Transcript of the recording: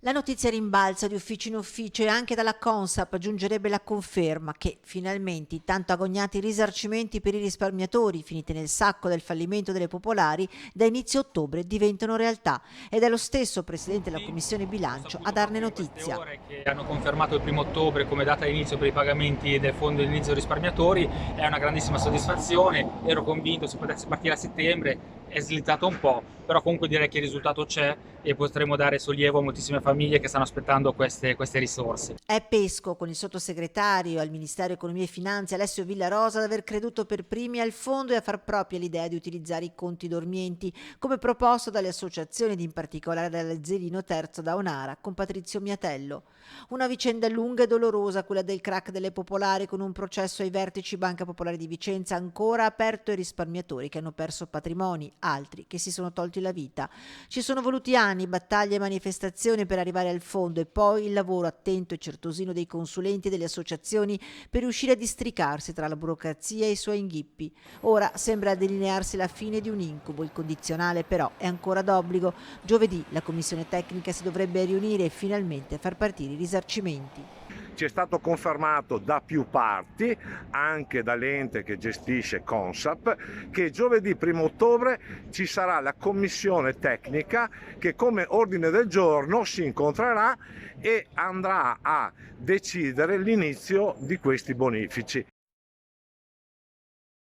La notizia rimbalza di ufficio in ufficio e anche dalla Consap giungerebbe la conferma che finalmente i tanto agognati risarcimenti per i risparmiatori finiti nel sacco del fallimento delle popolari da inizio ottobre diventano realtà ed è lo stesso Presidente della Sì, Commissione ho Bilancio a saputo darne proprio in queste notizia. ore che hanno confermato il 1° ottobre come data di inizio per i pagamenti del fondo di inizio risparmiatori. È una grandissima soddisfazione, ero convinto si potesse partire a settembre, è slittato un po', però comunque direi che il risultato c'è e potremo dare sollievo a moltissime famiglie che stanno aspettando queste risorse. È Pesco, con il sottosegretario al Ministero Economia e Finanze Alessio Villarosa, ad aver creduto per primi al fondo e a far propria l'idea di utilizzare i conti dormienti, come proposto dalle associazioni ed in particolare dall'Azzerino Terzo da Onara con Patrizio Miatello. Una vicenda lunga e dolorosa, quella del crack delle popolari, con un processo ai vertici Banca Popolare di Vicenza ancora aperto ai risparmiatori che hanno perso patrimoni, altri che si sono tolti la vita. Ci sono voluti anni, battaglie e manifestazioni per arrivare al fondo e poi il lavoro attento e certosino dei consulenti e delle associazioni per riuscire a districarsi tra la burocrazia e i suoi inghippi. Ora sembra delinearsi la fine di un incubo, il condizionale però è ancora d'obbligo. Giovedì la commissione tecnica si dovrebbe riunire e finalmente far partire i risarcimenti. Ci è stato confermato da più parti, anche dall'ente che gestisce Consap, che giovedì 1° ottobre ci sarà la commissione tecnica che come ordine del giorno si incontrerà e andrà a decidere l'inizio di questi bonifici.